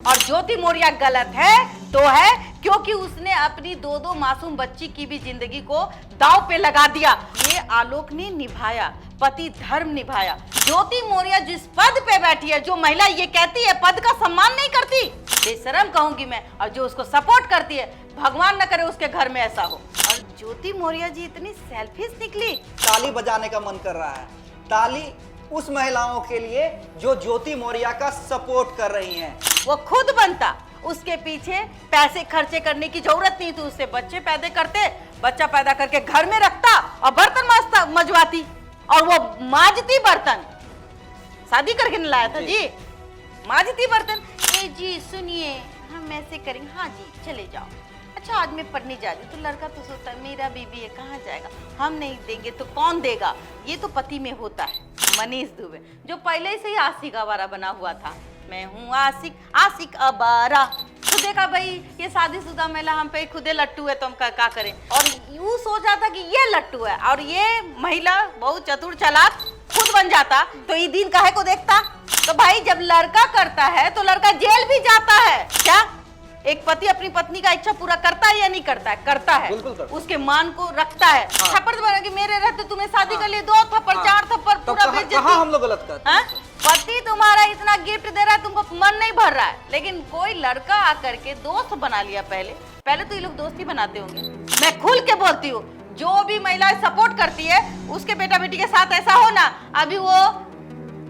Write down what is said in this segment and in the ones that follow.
और ज्योति मौर्य गलत है तो है क्योंकि उसने अपनी दो मासूम बच्ची की भी जिंदगी को दांव पे लगा दिया। ये आलोक ने निभाया, पति धर्म निभाया। ज्योति मौर्य जिस पद पे बैठी है, जो महिला ये कहती है पद का सम्मान नहीं करती, बेशरम कहूंगी मैं, और जो उसको सपोर्ट करती है, भगवान न करे उसके घर में ऐसा हो। और ज्योति मौर्य जी इतनी सेल्फिश निकली। ताली बजाने का मन कर रहा है, ताली उस महिलाओं के लिए जो ज्योति मौर्य का सपोर्ट कर रही हैं। वो खुद बनता, उसके पीछे पैसे खर्चे करने की जरूरत नहीं थी। उससे बच्चे पैदा करते, बच्चा पैदा करके घर में रखता और बर्तन मजवाती, और वो माजती बर्तन। शादी करके नहीं लाया था जी, माजती बर्तन। ए जी सुनिए, हम ऐसे करेंगे, हाँ जी चले जाओ। अच्छा आज मैं पढ़ने जा रही हूँ, तो लड़का तो सोचता है मेरा बीबी है, कहाँ जाएगा, हम नहीं देंगे तो कौन देगा। ये तो पति में होता है। मनीष दुबे जो पहले से ही आशिक आवारा बना हुआ था, मैं हूँ आशिक, आशिक आवारा। तो देखा भाई ये शादीशुदा महिला हम पे खुदे लट्टू है, तो हम क्या करें। और यूं सोचा था कि ये लट्टू है और ये महिला बहुत चतुर चालाक खुद बन जाता, तो ये दिन काहे को देखता। तो भाई जब लड़का करता है तो लड़का जेल भी जाता है। क्या एक पति अपनी पत्नी का इच्छा पूरा करता है या नहीं करता है? करता है, उसके मान को रखता है। थप्पड़ मारा कि मेरे रहते तुम्हें शादी कर लिए, 2 थप्पड़ 4 थप्पड़ पूरा बेइज्जती। कहाँ हम लोग गलत करते हैं? पति तुम्हारा इतना गिफ्ट दे रहा है, तुमको मन नहीं भर रहा है, लेकिन कोई लड़का आकर के दोस्त बना लिया। पहले तो ये लोग दोस्ती बनाते होंगे। मैं खुल के बोलती हूँ, जो भी महिला सपोर्ट करती है उसके बेटा बेटी के साथ ऐसा हो ना, अभी वो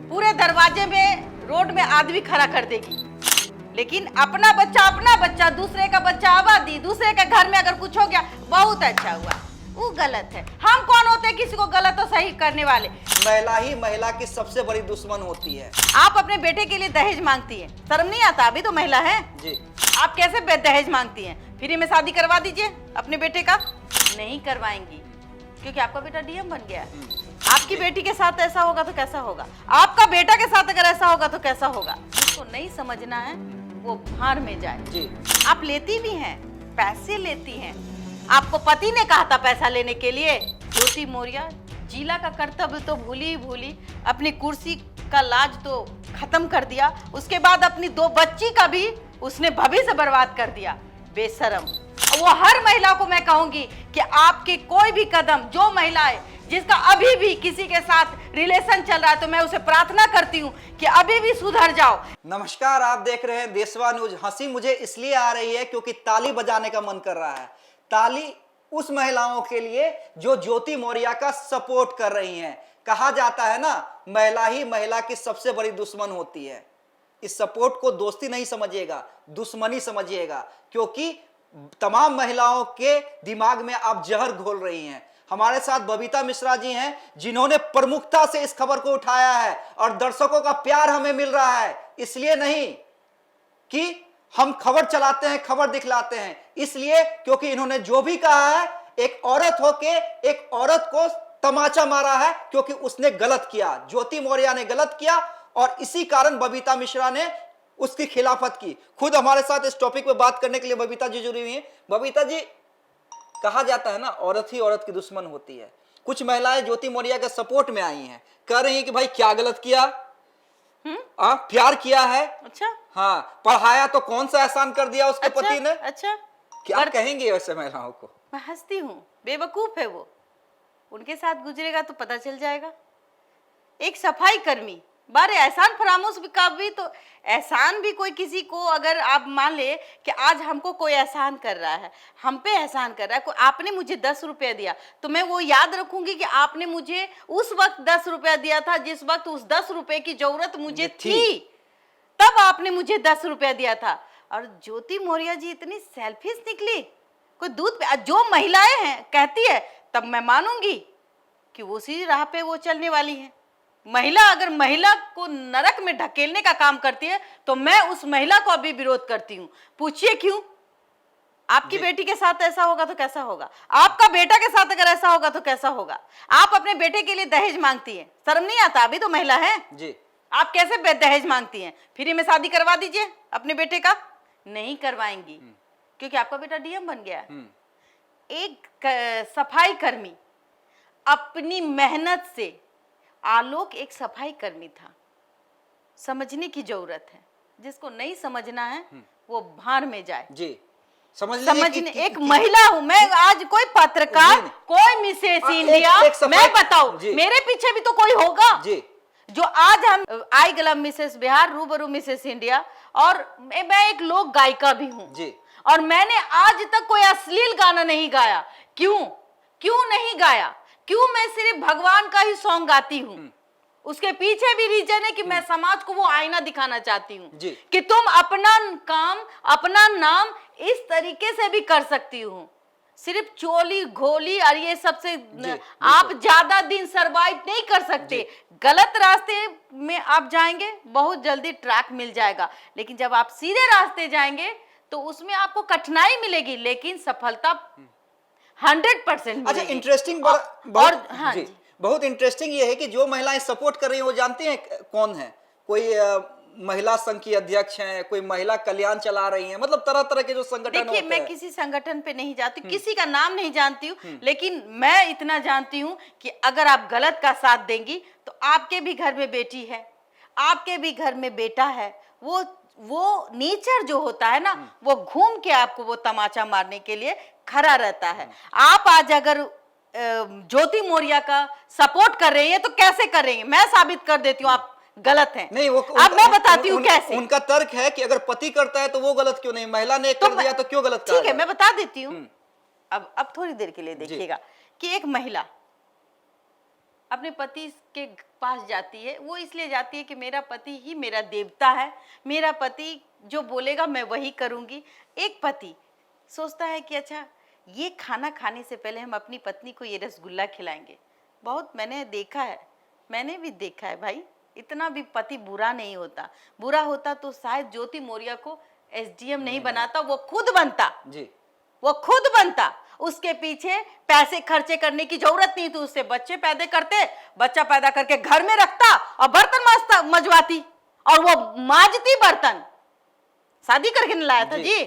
पूरे दरवाजे में रोड में आदमी खड़ा कर देगी। लेकिन अपना बच्चा दूसरे का बच्चा आबादी, दूसरे के घर में अगर कुछ हो गया, बहुत अच्छा हुआ, वो गलत है। हम कौन होते हैं किसी को गलत और सही करने वाले? महिला ही महिला की सबसे बड़ी दुश्मन होती है। आप अपने बेटे के लिए दहेज मांगती है, शर्म नहीं आता? अभी तो महिला है जी, आप कैसे दहेज मांगती हैं? फ्री में शादी करवा दीजिए अपने बेटे का। नहीं करवाएंगी क्योंकि आपका बेटा डीएम बन गया है। आपकी बेटी के साथ ऐसा होगा तो कैसा होगा, आपका बेटा के साथ अगर ऐसा होगा तो कैसा होगा। जिसको नहीं समझना है वो भाड़ में जाए जी। आप लेती भी हैं, पैसे लेती हैं, आपको पति ने कहा था पैसा लेने के लिए। ज्योति मौर्य जिला का कर्तव्य तो भूली, अपनी कुर्सी का लाज तो खत्म कर दिया, उसके बाद अपनी 2 बच्ची का भी उसने भविष्य बर्बाद कर दिया। बेशरम। वो हर महिला को मैं कहूंगी कि आपके कोई भी कदम, जो महिलाएं जिसका अभी भी किसी के साथ रिलेशन चल रहा है, तो मैं उसे प्रार्थना करती हूँ कि अभी भी सुधर जाओ। नमस्कार, आप देख रहे हैं देशवा न्यूज। हंसी मुझे इसलिए आ रही है क्योंकि ताली बजाने का मन कर रहा है। ताली उस महिलाओं के लिए जो ज्योति मौर्य का सपोर्ट कर रही हैं। कहा जाता है ना, महिला ही महिला की सबसे बड़ी दुश्मन होती है। इस सपोर्ट को दोस्ती नहीं समझिएगा, दुश्मनी समझिएगा, क्योंकि तमाम महिलाओं के दिमाग में आप जहर घोल रही हैं। हमारे साथ बबीता मिश्रा जी हैं, जिन्होंने प्रमुखता से इस खबर को उठाया है, और दर्शकों का प्यार हमें मिल रहा है इसलिए नहीं कि हम खबर चलाते हैं, खबर दिखलाते हैं, इसलिए क्योंकि इन्होंने जो भी कहा है, एक औरत होके एक औरत को तमाचा मारा है क्योंकि उसने गलत किया। ज्योति मौर्य ने गलत किया और इसी कारण बबीता मिश्रा ने उसकी खिलाफत की। खुद हमारे साथ इस टॉपिक पे बात करने के लिए बबीता जी जुड़ी हुई हैं। बबीता जी, कहा जाता है ना, औरत ही औरत की दुश्मन होती है। कुछ महिलाएं ज्योति मौर्य के सपोर्ट में आई हैं, कह रही हैं कि भाई क्या गलत किया, प्यार किया है। अच्छा, हाँ, पढ़ाया तो कौन सा एहसान कर दिया उसके पति ने। अच्छा, क्या कहेंगे वैसे महिलाओं को? मैं हंसती हूँ, बेवकूफ है वो, उनके साथ गुजरेगा तो पता चल जाएगा। एक सफाई कर्मी, बारे एहसान फरामोश का भी तो, एहसान भी कोई किसी को, अगर आप मान ले कि आज हमको कोई एहसान कर रहा है, हम पे एहसान कर रहा है, कोई आपने मुझे 10 रुपया दिया, तो मैं वो याद रखूंगी कि आपने मुझे उस वक्त 10 रुपया दिया था जिस वक्त उस 10 रुपए की जरूरत मुझे थी, तब आपने मुझे 10 रुपया दिया था। और ज्योति मौर्य जी इतनी सेल्फिश निकली, कोई दूध पे, जो महिलाएं हैं कहती है तब मैं मानूंगी कि वो उसी राह पे वो चलने वाली है। महिला अगर महिला को नरक में ढकेलने का काम करती है तो मैं उस महिला को अभी विरोध करती हूँ। पूछिए क्यों? आपकी बेटी के साथ ऐसा होगा तो कैसा होगा, आपका बेटा के साथ अगर ऐसा होगा तो कैसा होगा। आप अपने बेटे के लिए दहेज मांगती है, शर्म नहीं आता? अभी तो महिला है जी, आप कैसे दहेज मांगती हैं? फ्री में शादी करवा दीजिए अपने बेटे का। नहीं करवाएंगी क्योंकि आपका बेटा डीएम बन गया है। एक सफाई कर्मी अपनी मेहनत से, आलोक एक सफाई कर्मी था, समझने की जरूरत है। जिसको नहीं समझना है वो भाड़ में जाए। जी, समझ लीजिए समझने एक महिला हूं मैं, आज कोई पत्रकार, जी। कोई मिसेस एक इंडिया, सफाई- मैं बताऊं जी। मेरे पीछे भी तो कोई होगा जी, जो आज हम आई गलम मिसेस बिहार, रूबरू मिसेस इंडिया, और मैं एक लोक गायिका भी हूं जी। और मैंने आज तक कोई अश्लील गाना नहीं गाया। क्यों क्यों नहीं गाया? क्यों मैं सिर्फ भगवान का ही सॉन्ग गाती हूं? उसके पीछे भी रीजन है कि मैं समाज को वो आईना दिखाना चाहती हूँ जी। कि तुम अपना काम, अपना नाम इस तरीके से भी कर सकती हो। सिर्फ चोली घोली और ये सबसे आप ज्यादा दिन सरवाइव नहीं कर सकते। गलत रास्ते में आप जाएंगे, बहुत जल्दी ट्रैक मिल जाएगा, लेकिन जब आप सीधे रास्ते जाएंगे तो उसमें आपको कठिनाई मिलेगी, लेकिन सफलता 100% अच्छा, मिलेगी। इंटरेस्टिंग हाँ जी। बहुत इंटरेस्टिंग ये है कि जो महिलाएं सपोर्ट कर रही हैं वो जानते हैं कौन है? कोई महिला संघ की अध्यक्ष हैं, कोई महिला कल्याण चला रही हैं, मतलब तरह तरह के जो संगठन देखिए, होते मैं हैं। किसी संगठन पे नहीं जाती, किसी का नाम नहीं जानती हूँ, लेकिन मैं इतना जानती हूँ कि अगर आप गलत का साथ देंगी तो आपके भी घर में बेटी है, आपके भी घर में बेटा है, वो नेचर जो होता है ना, वो घूम के आपको वो तमाचा मारने के लिए खड़ा रहता है। आप आज अगर ज्योति मौर्य का सपोर्ट कर रहे हैं तो कैसे कर रहे हैं? मैं साबित कर देती हूँ आप गलत हैं। नहीं, वो अब मैं बताती हूँ कैसे। उनका तर्क है कि अगर पति करता है तो वो गलत क्यों नहीं, महिला ने कर दिया तो क्यों गलत? ठीक है, मैं बता देती हूँ। अब थोड़ी देर के लिए देखिएगा कि एक महिला अपने पति के पास जाती है, वो इसलिए जाती है कि मेरा पति ही मेरा देवता है, मेरा पति जो बोलेगा मैं वही करूंगी। एक पति सोचता है कि अच्छा, ये खाना खाने से पहले हम अपनी पत्नी को ये रसगुल्ला खिलाएंगे। बहुत मैंने देखा है, मैंने भी देखा है भाई, इतना भी पति बुरा नहीं होता। बुरा होता तो शायद ज्योति मौर्य को एसडीएम नहीं बनाता, वो खुद बनता जी, वो खुद बनता। उसके पीछे पैसे खर्चे करने की जरूरत नहीं थी, उससे बच्चे पैदा करते, बच्चा पैदा करके घर में रखता और बर्तन मजवाती और वो माजती बर्तन। शादी करके नहीं लाया था जी,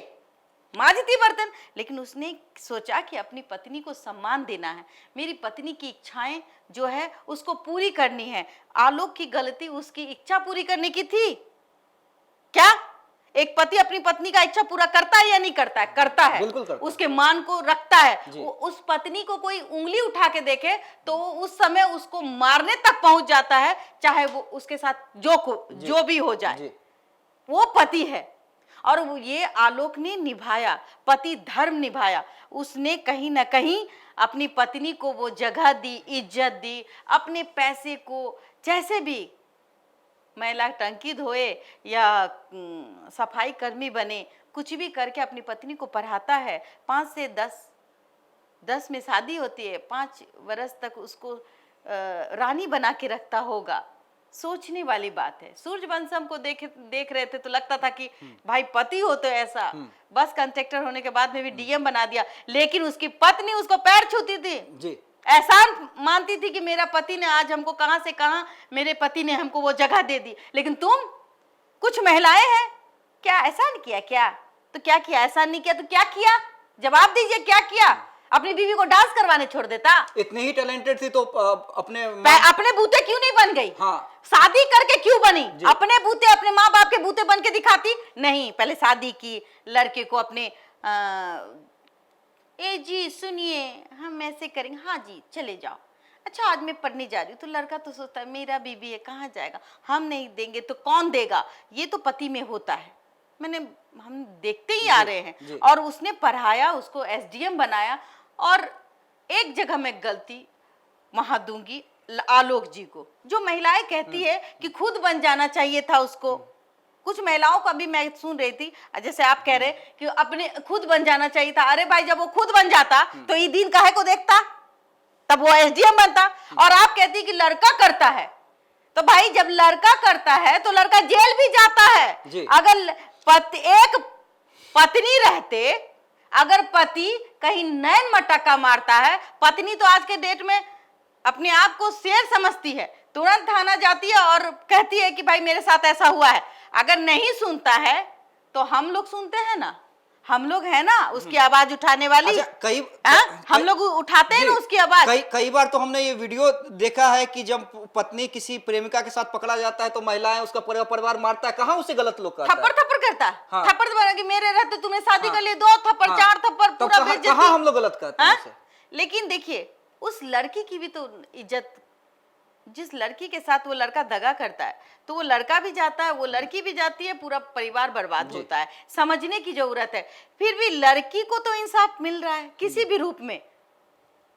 माजती बर्तन। लेकिन उसने सोचा कि अपनी पत्नी को सम्मान देना है, मेरी पत्नी की इच्छाएं जो है उसको पूरी करनी है। आलोक की गलती उसकी इच्छा पूरी करने की थी क्या? एक पति अपनी पत्नी का इच्छा पूरा करता है या नहीं करता है? करता है, बिल्कुल करता है। उसके मान को रखता है। उस पत्नी को कोई उंगली उठा के देखे तो उस समय उसको मारने तक पहुंच जाता है, चाहे वो उसके साथ जो भी हो जाए, वो पति है। और वो ये आलोक ने निभाया, पति धर्म निभाया। उसने कहीं ना कहीं अपनी पत्नी को वो जगह दी, इज्जत दी, अपने पैसे को जैसे भी महिला टंकी धोए या सफाई कर्मी बने, कुछ भी करके अपनी पत्नी को पढ़ाता है। 5 से 10 में शादी होती है, 5 वर्ष तक उसको रानी बना के रखता होगा। सोचने वाली बात है। सूर्यवंशम को देख रहे थे तो लगता था कि भाई पति हो तो ऐसा, बस कंट्रेक्टर होने के बाद में भी डीएम बना दिया, लेकिन उसकी पत्नी उसको पैर छूती थी जी, एहसान मानती थी कि मेरा पति ने आज हमको कहां से कहां, मेरे पति ने हमको वो जगह दे दी। लेकिन तुम कुछ महिलाएं हैं, क्या एहसान किया? क्या तो क्या किया? एहसान नहीं किया तो क्या किया? जवाब दीजिए, क्या किया? अपनी बीवी को डांस करवाने छोड़ देता? इतनी ही टैलेंटेड थी तो अपने बूते क्यों नहीं बन गई? हाँ, शादी करके क्यों बनी? अपने बूते, अपने माँ बाप के बूते बन के दिखाती नहीं। पहले शादी की, लड़के को अपने ए जी सुनिए हम ऐसे करेंगे, हाँ जी चले जाओ। अच्छा आज मैं पढ़ने जा रही हूँ, तो लड़का तो सोचता है मेरा बीबी है, कहाँ जाएगा, हम नहीं देंगे तो कौन देगा। ये तो पति में होता है, हम देखते ही आ रहे हैं। और उसने पढ़ाया, उसको एसडीएम बनाया। और एक जगह मैं गलती वहां दूंगी आलोक जी को, जो महिलाएं कहती है कि खुद बन जाना चाहिए था उसको। कुछ महिलाओं का भी मैं सुन रही थी, जैसे आप कह रहे कि अपने खुद बन जाना चाहिए था। अरे भाई, जब वो खुद बन जाता तो ये दिन काहे को देखता, तब वो एसडीएम बनता। और आप कहती कि लड़का करता है, तो भाई जब लड़का करता है तो लड़का जेल भी जाता है। अगर एक पत्नी रहते, अगर पति कहीं नैन मटक्का मारता है, पत्नी तो आज के डेट में अपने आप को शेर समझती है, तुरंत थाना जाती है और कहती है कि भाई मेरे साथ ऐसा हुआ है। अगर नहीं सुनता है तो हम लोग सुनते हैं ना, हम लोग है ना उसकी आवाज उठाने वाली। अच्छा, हम लोग उठाते हैं ना उसकी आवाज। कई बार तो हमने ये वीडियो देखा है कि जब पत्नी किसी प्रेमिका के साथ पकड़ा जाता है तो महिलाएं उसका परिवार मारता है, कहाँ उसे गलत लोग कहता है? थप्पड़ थप्पड़ करता है। हाँ। थप्पड़ थप्पड़ कि मेरे रहते तुम्हें शादी हाँ। कर लिए, 2 थप्पड़, हाँ। 4 थप्पड़, तो पूरा बेइज्जती। कहाँ हम लोग गलत कहते हैं उसे? लेकिन देखिए उस लड़की की भी तो इज्जत, जिस लड़की के साथ वो लड़का दगा करता है तो वो लड़का भी जाता है, वो लड़की भी जाती है, पूरा परिवार बर्बाद होता है। समझने की जरूरत है। फिर भी लड़की को तो इंसाफ मिल रहा है किसी भी रूप में,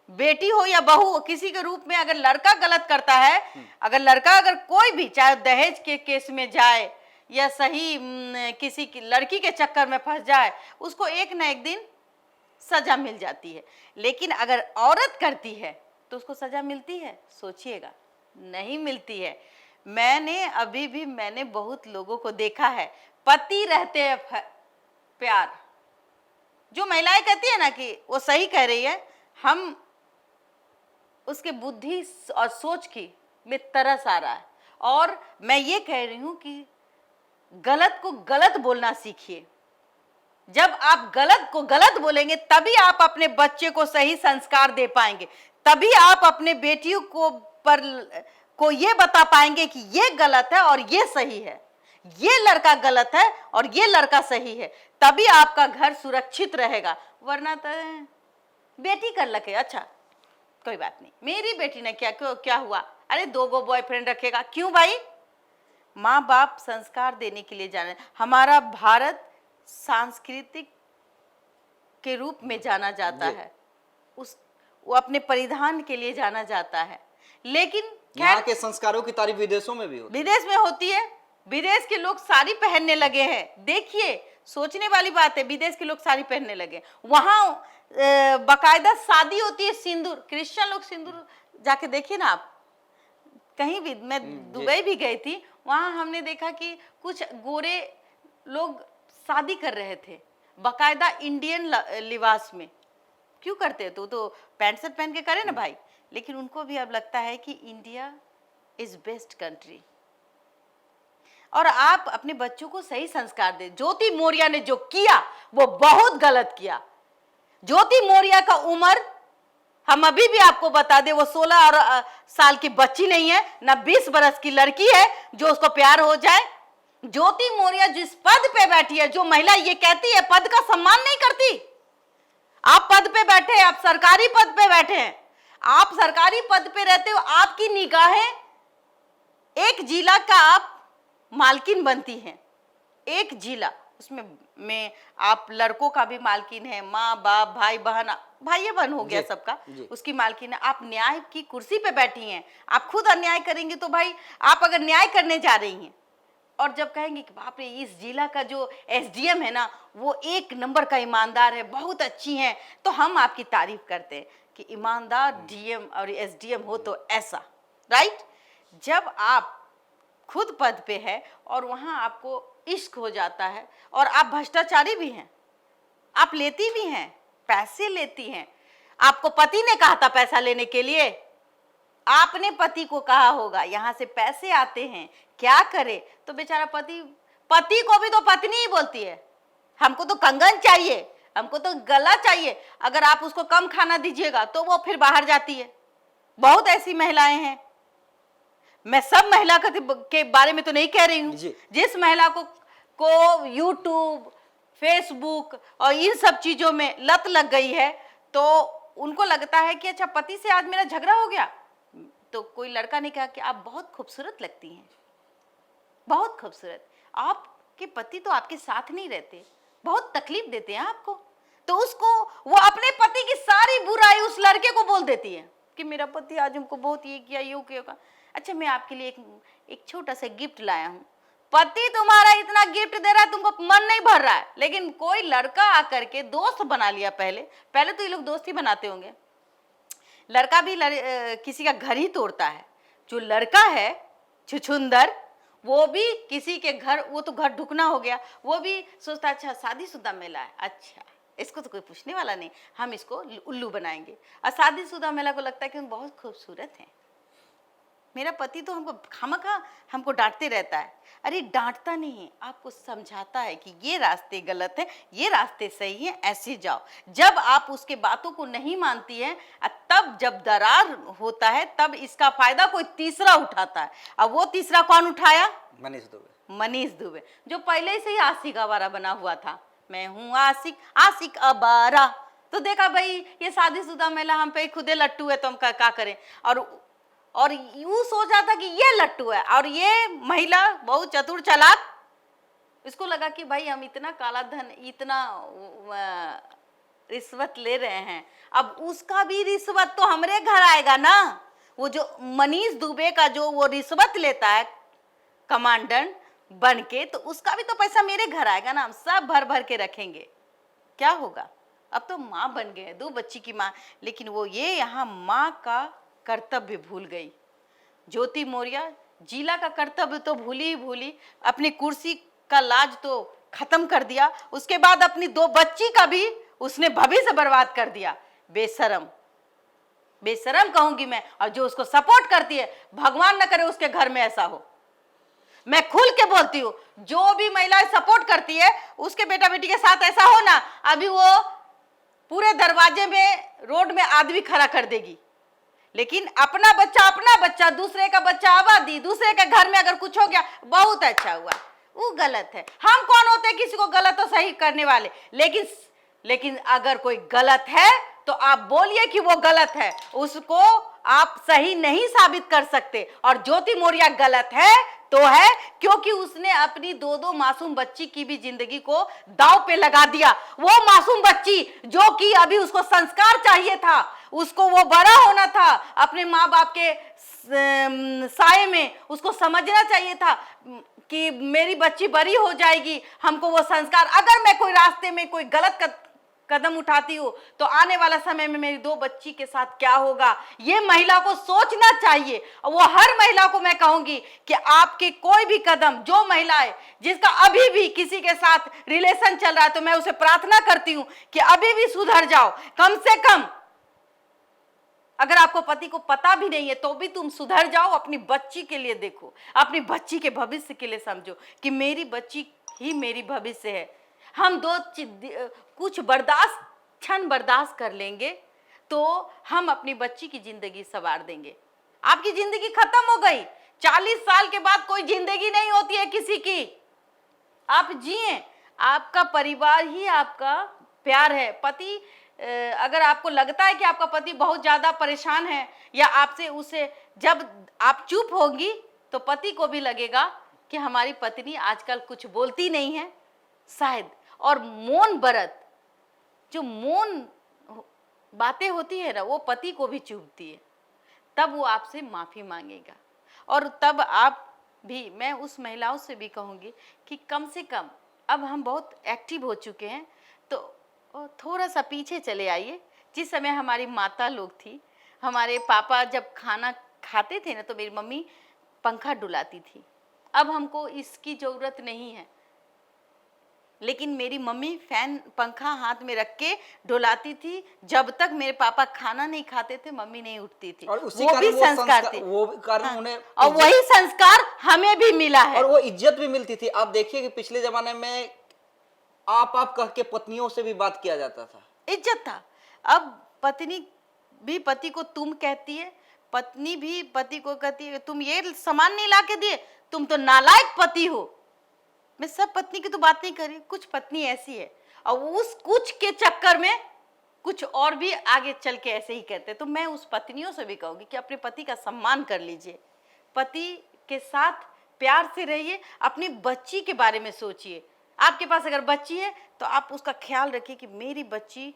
बेटी हो या बहू हो, किसी के रूप में। अगर लड़का गलत करता है, अगर कोई भी चाहे दहेज के केस में जाए या सही किसी की लड़की के चक्कर में फंस जाए, उसको एक ना एक दिन सजा मिल जाती है। लेकिन अगर औरत करती है तो उसको सजा मिलती है? सोचिएगा, नहीं मिलती है। मैंने बहुत लोगों को देखा है, पति रहते हैं प्यार, जो महिलाएं कहती है ना कि वो सही कह रही है, हम उसके बुद्धि और सोच की में तरस आ रहा है। और मैं ये कह रही हूं कि गलत को गलत बोलना सीखिए। जब आप गलत को गलत बोलेंगे तभी आप अपने बच्चे को सही संस्कार दे पाएंगे, तभी आप अपने बेटियों को ये बता पाएंगे कि ये गलत है और ये सही है, ये लड़का गलत है और ये लड़का सही है, तभी आपका घर सुरक्षित रहेगा। वरना तो बेटी कर लगे, अच्छा कोई बात नहीं, मेरी बेटी ने क्या हुआ, अरे 2 बॉयफ्रेंड रखेगा, क्यों भाई? माँ बाप संस्कार देने के लिए जाने। हमारा भारत सांस्कृतिक के रूप में जाना जाता है, वो अपने परिधान के लिए जाना जाता है। लेकिन यहाँ के संस्कारों की तारीफ विदेशों में भी होती है। विदेश में होती है, विदेश के लोग साड़ी पहनने लगे हैं। देखिए, सोचने वाली बात है, विदेश के लोग साड़ी पहनने लगे। वहां बाकायदा शादी होती है, सिंदूर, क्रिश्चियन लोग सिंदूर, जाके देखिए ना आप कहीं भी। मैं दुबई भी गई थी, वहां हमने देखा कि कुछ गोरे लोग शादी कर रहे थे बाकायदा इंडियन लिबास में। क्यों करते हैं? तो पैंट शर्ट पहन के करे ना भाई। लेकिन उनको भी अब लगता है कि इंडिया इज बेस्ट कंट्री। और आप अपने बच्चों को सही संस्कार दें। ज्योति मौर्य ने जो किया वो बहुत गलत किया। ज्योति मौर्य का उम्र हम अभी भी आपको बता दें, वो 16 साल की बच्ची नहीं है, ना 20 बरस की लड़की है जो उसको प्यार हो जाए। ज्योति मौर्य जिस पद पे बैठी है, जो महिला ये कहती है पद का सम्मान नहीं करती। आप पद पे बैठे हैं, आप सरकारी पद पे बैठे हैं, आप सरकारी पद पे रहते हो, आपकी निगाहें एक जिला का आप मालकिन बनती हैं। एक जिला, उसमें आप लड़कों का भी मालकिन है, माँ बाप भाई बहन, भाई बहन हो गया सबका, उसकी मालकिन है। आप न्याय की कुर्सी पे बैठी हैं, आप खुद अन्याय करेंगे तो भाई, आप अगर न्याय करने जा रही हैं और जब कहेंगे कि बाप रे इस जिला का जो एसडीएम है ना वो 1 नंबर का ईमानदार है, बहुत अच्छी हैं, तो हम आपकी तारीफ करते हैं कि ईमानदार डीएम और एसडीएम हो तो ऐसा, राइट। जब आप खुद पद पे है और वहां आपको इश्क हो जाता है और आप भ्रष्टाचारी भी हैं, आप लेती भी हैं, पैसे लेती हैं। आपको पति ने कहा था पैसा लेने के लिए, आपने पति को कहा होगा यहाँ से पैसे आते हैं, क्या करे? तो बेचारा पति को भी तो पत्नी ही बोलती है, हमको तो कंगन चाहिए, हमको तो गला चाहिए। अगर आप उसको कम खाना दीजिएगा तो वो फिर बाहर जाती है। बहुत ऐसी महिलाएं हैं। मैं सब महिला के बारे में तो नहीं कह रही हूँ। जिस महिला को यूट्यूब, फेसबुक और इन सब चीजों में लत लग गई है तो उनको लगता है कि अच्छा पति से आज मेरा झगड़ा हो गया तो कोई लड़का ने कहा कि आप बहुत खूबसूरत लगती हैं, बहुत खूबसूरत। आपके पति तो आपके साथ नहीं रहते, बहुत तकलीफ देते हैं आपको, तो उसको वो अपने पति की सारी बुराई उस लड़के को बोल देती है कि मेरा पति आज हमको बहुत ये किया, यूं किया। अच्छा मैं आपके लिए एक छोटा सा गिफ्ट लाया हूँ। पति तुम्हारा इतना गिफ्ट दे रहा है, तुमको मन नहीं भर रहा है, लेकिन कोई लड़का आकर के दोस्त बना लिया। पहले तो ये लोग दोस्ती बनाते होंगे। लड़का भी किसी का घर ही तोड़ता है। जो लड़का है छुछुंदर, वो भी किसी के घर, वो तो घर ढुकना हो गया, वो भी सोचता अच्छा शादीशुदा महिला है, अच्छा इसको तो कोई पूछने वाला नहीं, हम इसको उल्लू बनाएंगे। और शादीशुदा महिला को लगता है कि हम बहुत खूबसूरत हैं। मेरा पति तो हमको खामखा हमको डांटते रहता है। अरे डांटता नहीं है, आपको समझाता है कि ये रास्ते गलत है, ये रास्ते सही है, ऐसे जाओ। जब आप उसके बातों को नहीं मानती है, तब जब दरार होता है तब इसका फायदा कोई तीसरा उठाता है। अब वो तीसरा कौन उठाया? मनीष दुबे। मनीष दुबे, जो पहले से ही आशिक आवारा बना हुआ था। मैं हूँ आशिक, आशिक आवारा। तो देखा भाई, ये शादीशुदा महिला हम पे खुदे लट्टू है तो हम क्या करें। और यूं सोचा था कि ये लट्टू है, और ये महिला बहुत चतुर चालाक, इसको लगा कि भाई हम इतना काला धन, इतना रिश्वत ले रहे हैं, अब उसका भी रिश्वत तो हमरे घर आएगा ना। वो जो मनीष दुबे का जो वो रिश्वत लेता है कमांडेंट बन के, तो उसका भी तो पैसा मेरे घर आएगा ना। हम सब भर भर के रखेंगे। क्या होगा? अब तो माँ बन गए, 2 बच्ची की माँ, लेकिन वो ये यहाँ माँ का कर्तव्य भूल गई। ज्योति मौर्य जिला का कर्तव्य तो भूली ही भूली, अपनी कुर्सी का लाज तो खत्म कर दिया, उसके बाद अपनी 2 बच्ची का भी उसने भविष्य बर्बाद कर दिया। बेशरम, बेशरम कहूंगी मैं। और जो उसको सपोर्ट करती है, भगवान न करे उसके घर में ऐसा हो। मैं खुल के बोलती हूँ, जो भी महिलाएं सपोर्ट करती है उसके बेटा बेटी के साथ ऐसा हो ना, अभी वो पूरे दरवाजे में, रोड में आदमी खड़ा कर देगी। लेकिन अपना बच्चा, दूसरे का बच्चा आबादी, दूसरे के घर में अगर कुछ हो गया, बहुत अच्छा हुआ, वो गलत है। हम कौन होते हैं किसी को गलत और सही करने वाले? लेकिन अगर कोई गलत है तो आप बोलिए कि वो गलत है, उसको आप सही नहीं साबित कर सकते। और ज्योति मौर्य गलत है तो है क्योंकि उसने अपनी 2 मासूम बच्ची की भी जिंदगी को दांव पे लगा दिया। वो मासूम बच्ची जो कि अभी उसको संस्कार चाहिए था, उसको वो बड़ा होना था अपने माँ बाप के साए में, उसको समझना चाहिए था कि मेरी बच्ची बड़ी हो जाएगी, हमको वो संस्कार। अगर मैं कोई रास्ते में कोई गलत कदम उठाती हूँ तो आने वाला समय में मेरी 2 बच्ची के साथ क्या होगा, ये महिला को सोचना चाहिए। वो हर महिला को मैं कहूंगी कि आपके कोई भी कदम, जो महिला है जिसका अभी भी किसी के साथ रिलेशन चल रहा है, तो मैं उसे प्रार्थना करती हूँ कि अभी भी सुधर जाओ। कम से कम अगर आपको पति को पता भी नहीं है तो भी तुम सुधर जाओ, अपनी बच्ची के लिए देखो, अपनी बच्ची के भविष्य के लिए समझो कि मेरी बच्ची ही मेरी भविष्य है। हम कुछ क्षण बर्दाश्त कर लेंगे तो हम अपनी बच्ची की जिंदगी संवार देंगे। आपकी जिंदगी खत्म हो गई, 40 साल के बाद कोई जिंदगी नहीं होती है किसी की। आप जिए, आपका परिवार ही आपका प्यार है। पति, अगर आपको लगता है कि आपका पति बहुत ज्यादा परेशान है या आपसे, उसे जब आप चुप होगी तो पति को भी लगेगा कि हमारी पत्नी आजकल कुछ बोलती नहीं है शायद। और मौन व्रत, जो मौन बातें होती है ना, वो पति को भी चुभती है। तब वो आपसे माफी मांगेगा। और तब आप भी, मैं उस महिलाओं से भी कहूंगी कि कम से कम अब हम बहुत एक्टिव हो चुके हैं, तो थोड़ा सा पीछे चले आइए। जिस समय हमारी माता लोग थी, हमारे पापा जब खाना खाते थे ना, तो मेरी मम्मी पंखा डुलाती थी। अब हमको इसकी जरूरत नहीं है, लेकिन मेरी मम्मी फैन, पंखा हाथ में रख के डुलाती थी। जब तक मेरे पापा खाना नहीं खाते थे, मम्मी नहीं उठती थी। और उसी वो भी संस्कार थे, वो कारण हाँ। उन्हें, और वही संस्कार हमें भी मिला है, और वो इज्जत भी मिलती थी। आप देखिए कि पिछले जमाने में आप कह के पत्नियों से भी बात किया जाता था, इज्जत था। अब पत्नी भी पति को तुम कहती है, पत्नी भी पति को कहती है तुम ये सामान नहीं ला के दिए, तुम तो नालायक पति हो। मैं सब पत्नी की तो बात नहीं कर रही, कुछ पत्नी ऐसी है और उस कुछ के चक्कर में कुछ और भी आगे चल के ऐसे ही कहते। तो मैं उस पत्नियों से भी कहूंगी कि अपने पति का सम्मान कर लीजिए, पति के साथ प्यार से रहिए, अपनी बच्ची के बारे में सोचिए। आपके पास अगर बच्ची है तो आप उसका ख्याल रखिए कि मेरी बच्ची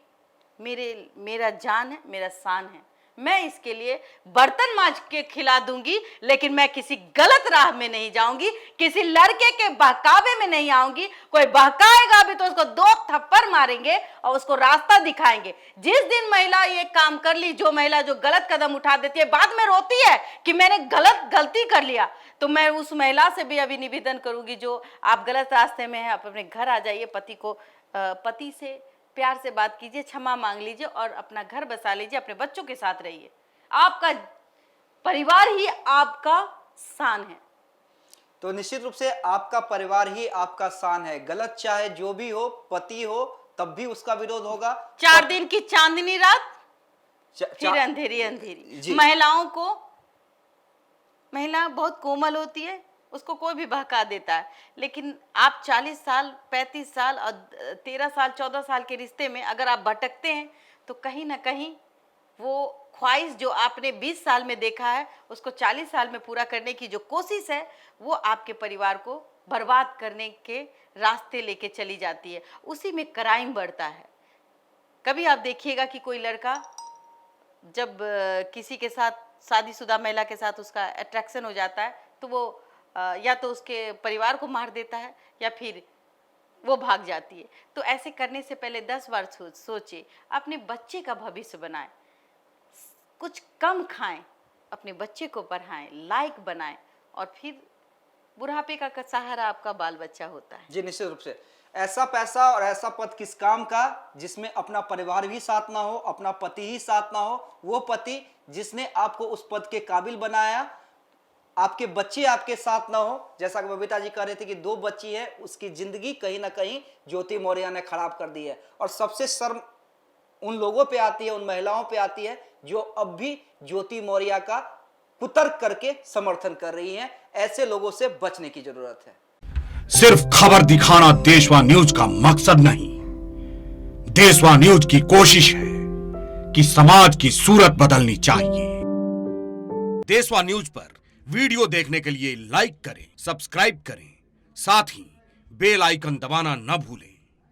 मेरा जान है, मेरा शान है। मैं इसके लिए बर्तन मांज के खिला दूंगी, लेकिन मैं किसी गलत राह में नहीं जाऊंगी, किसी लड़के के बहकावे में नहीं आऊंगी। कोई बहकाएगा भी तो उसको 2 थप्पड़ मारेंगे और उसको रास्ता दिखाएंगे। जिस दिन महिला ये काम कर ली, जो महिला जो गलत कदम उठा देती है, बाद में रोती है कि मैंने गलती कर लिया, तो मैं उस महिला से भी अभी निवेदन करूंगी, जो आप गलत रास्ते में है, आप अपने घर आ जाइए, पति से प्यार से बात कीजिए, क्षमा मांग लीजिए और अपना घर बसा लीजिए, अपने बच्चों के साथ रहिए। आपका परिवार ही आपका शान है। तो निश्चित रूप से आपका परिवार ही आपका शान है। गलत चाहे जो भी हो, पति हो तब भी उसका विरोध होगा। 4 दिन की चांदनी रात चा- फिर चा- अंधेरी अंधेरी। जी। महिला बहुत कोमल होती है, उसको कोई भी बहका देता है, लेकिन आप 40 साल 35 साल और 13 साल 14 साल के रिश्ते में अगर आप भटकते हैं तो कहीं ना कहीं वो ख्वाहिश जो आपने 20 साल में देखा है उसको 40 साल में पूरा करने की जो कोशिश है वो आपके परिवार को बर्बाद करने के रास्ते लेके चली जाती है। उसी में क्राइम बढ़ता है। कभी आप देखिएगा कि कोई लड़का जब किसी के साथ, शादीशुदा महिला के साथ उसका अट्रैक्शन हो जाता है तो वो या तो उसके परिवार को मार देता है या फिर वो भाग जाती है। तो ऐसे करने से पहले 10 बार सोचे, अपने बच्चे का भविष्य बनाएं, कुछ कम खाएं, अपने बच्चे को पढ़ाएं, लायक बनाएं, और फिर बुढ़ापे का सहारा आपका बाल बच्चा होता है। जी निश्चित रूप से। ऐसा पैसा और ऐसा पद किस काम का जिसमें अपना परिवार भी साथ ना हो, अपना पति ही साथ ना हो। वो पति जिसने आपको उस पद के काबिल बनाया, आपके बच्चे आपके साथ ना हो। जैसा कि बबीता जी कह रहे थे कि 2 बच्ची है, उसकी जिंदगी कहीं ना कहीं ज्योति मौर्य ने खराब कर दी है। और सबसे शर्म उन लोगों पे आती है, उन महिलाओं पे आती है जो अब भी ज्योति मौर्य का कुतर्क करके समर्थन कर रही हैं। ऐसे लोगों से बचने की जरूरत है। सिर्फ खबर दिखाना देशवा न्यूज का मकसद नहीं। देशवा न्यूज की कोशिश है कि समाज की सूरत बदलनी चाहिए। देशवा न्यूज पर वीडियो देखने के लिए लाइक करें, सब्सक्राइब करें, साथ ही बेल आइकन दबाना न भूलें।